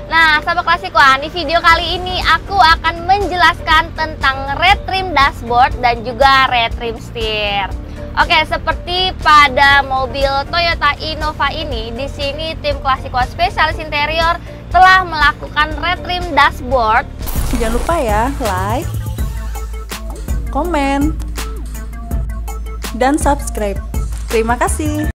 Nah, sahabat klasikuan, di video kali ini aku akan menjelaskan tentang retrim dashboard dan juga retrim setir. Oke, seperti pada mobil Toyota Innova ini, di sini tim klasikuan spesialis interior telah melakukan retrim dashboard. Jangan lupa ya, like, komen, dan subscribe. Terima kasih.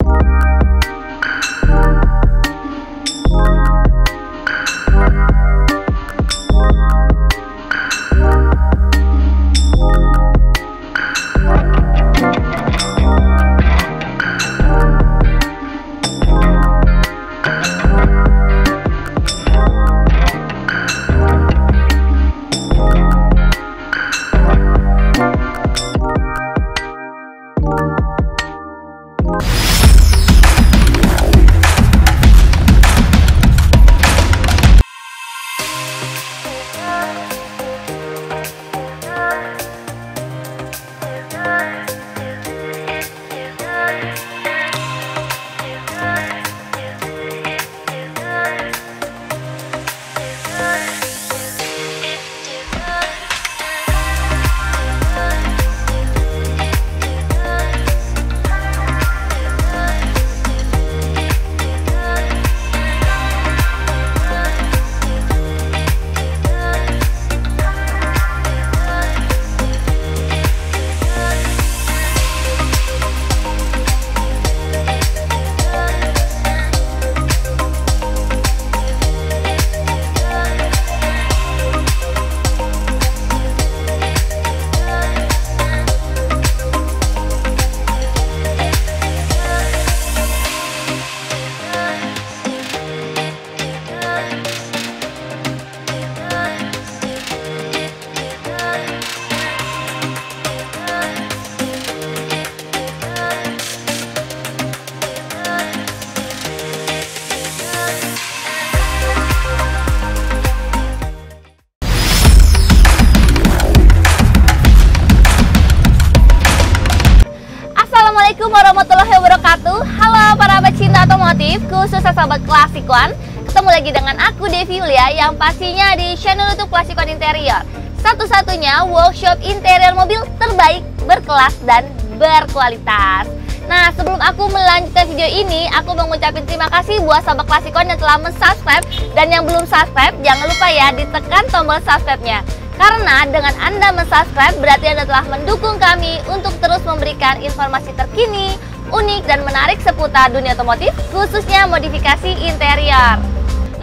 Assalamualaikum warahmatullahi wabarakatuh. Halo para pecinta otomotif, khususnya sahabat klasikuan. Ketemu lagi dengan aku Devi Yulia yang pastinya di channel YouTube Klasikuan Interior. Satu-satunya workshop interior mobil terbaik, berkelas dan berkualitas. Nah, sebelum aku melanjutkan video ini, aku mau mengucapkan terima kasih buat sahabat klasikuan yang telah mensubscribe, dan yang belum subscribe jangan lupa ya ditekan tombol subscribe-nya. Karena dengan Anda mensubscribe berarti Anda telah mendukung kami untuk terus memberikan informasi terkini, unik, dan menarik seputar dunia otomotif, khususnya modifikasi interior.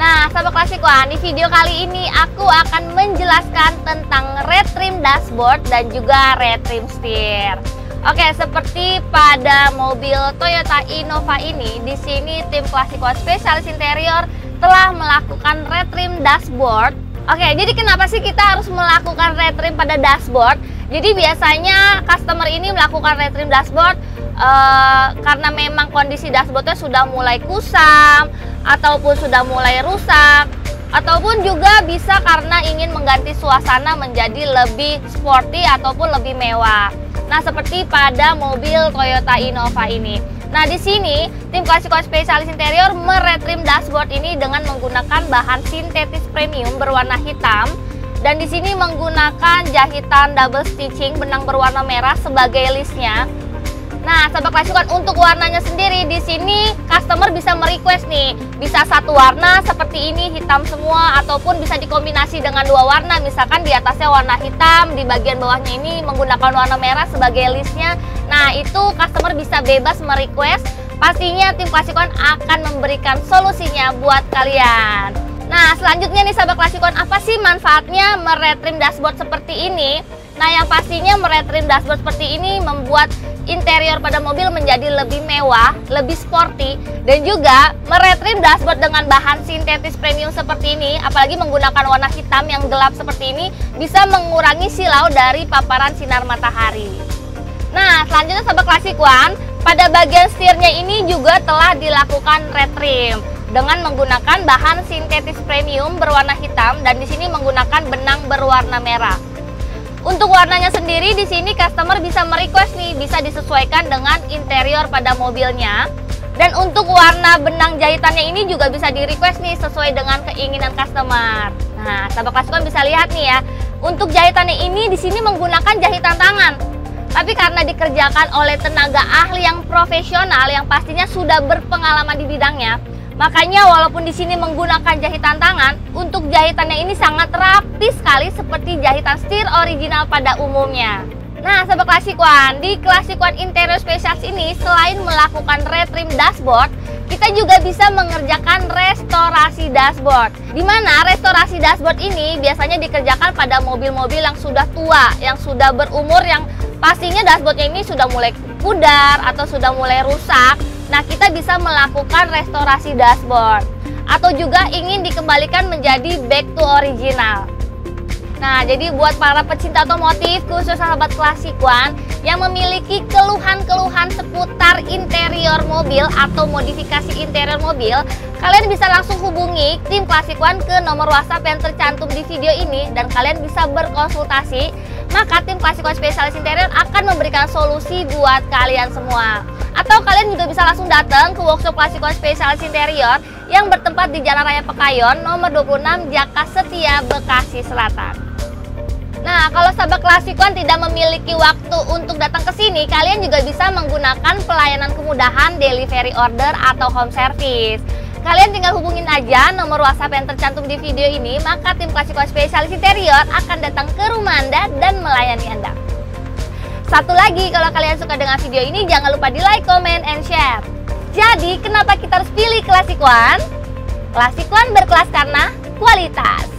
Nah, sahabat klasikuan, di video kali ini aku akan menjelaskan tentang retrim dashboard dan juga retrim setir. Oke, seperti pada mobil Toyota Innova ini, di sini tim klasikuan spesialis interior telah melakukan retrim dashboard. Oke, jadi kenapa sih kita harus melakukan retrim pada dashboard? Jadi biasanya customer ini melakukan retrim dashboard karena memang kondisi dashboardnya sudah mulai kusam, ataupun sudah mulai rusak, ataupun juga bisa karena ingin mengganti suasana menjadi lebih sporty ataupun lebih mewah. Nah, seperti pada mobil Toyota Innova ini. Nah, di sini tim klasikuan spesialis interior meretrim dashboard ini dengan menggunakan bahan sintetis premium berwarna hitam, dan di sini menggunakan jahitan double stitching benang berwarna merah sebagai listnya. Nah, sahabat klasikuan, untuk warnanya sendiri di sini customer bisa merequest nih, bisa satu warna seperti ini hitam semua, ataupun bisa dikombinasi dengan dua warna, misalkan di atasnya warna hitam, di bagian bawahnya ini menggunakan warna merah sebagai listnya. Nah, itu customer bisa bebas merequest. Pastinya tim klasikuan akan memberikan solusinya buat kalian. Nah, selanjutnya nih sahabat klasikuan, apa sih manfaatnya meretrim dashboard seperti ini? Nah, yang pastinya meretrim dashboard seperti ini membuat interior pada mobil menjadi lebih mewah, lebih sporty, dan juga meretrim dashboard dengan bahan sintetis premium seperti ini, apalagi menggunakan warna hitam yang gelap seperti ini, bisa mengurangi silau dari paparan sinar matahari. Nah, selanjutnya sahabat klasikuan, pada bagian setirnya ini juga telah dilakukan retrim dengan menggunakan bahan sintetis premium berwarna hitam, dan di sini menggunakan benang berwarna merah. Untuk warnanya sendiri di sini customer bisa merequest nih, bisa disesuaikan dengan interior pada mobilnya. Dan untuk warna benang jahitannya ini juga bisa di request nih sesuai dengan keinginan customer. Nah, sahabat klasikuan bisa lihat nih ya. Untuk jahitannya ini di sini menggunakan jahitan tangan. Tapi karena dikerjakan oleh tenaga ahli yang profesional yang pastinya sudah berpengalaman di bidangnya, makanya walaupun di sini menggunakan jahitan tangan, untuk jahitannya ini sangat rapi sekali seperti jahitan setir original pada umumnya. Nah, sahabat klasikuan, di klasikuan interior spesialis ini selain melakukan retrim dashboard, kita juga bisa mengerjakan restorasi dashboard. Di mana restorasi dashboard ini biasanya dikerjakan pada mobil-mobil yang sudah tua, yang sudah berumur, yang pastinya dashboardnya ini sudah mulai pudar atau sudah mulai rusak. Nah, kita bisa melakukan restorasi dashboard. Atau juga ingin dikembalikan menjadi back to original. Nah, jadi buat para pecinta otomotif, khusus sahabat klasikuan yang memiliki keluhan-keluhan seputar interior mobil atau modifikasi interior mobil, kalian bisa langsung hubungi tim klasikuan ke nomor WhatsApp yang tercantum di video ini dan kalian bisa berkonsultasi. Maka tim klasikuan spesialis interior akan memberikan solusi buat kalian semua. Atau kalian juga bisa langsung datang ke workshop klasikuan spesialis interior yang bertempat di Jalan Raya Pekayon nomor 26 Jaka Setia, Bekasi Selatan. Nah, kalau sahabat klasikuan tidak memiliki waktu untuk datang ke sini, kalian juga bisa menggunakan pelayanan kemudahan delivery order atau home service. Kalian tinggal hubungin aja nomor WhatsApp yang tercantum di video ini, maka tim klasikuan spesialis interior akan datang ke rumah Anda dan melayani Anda. Satu lagi, kalau kalian suka dengan video ini, jangan lupa di like, comment, and share. Jadi, kenapa kita harus pilih klasikuan? Klasikuan berkelas karena kualitas.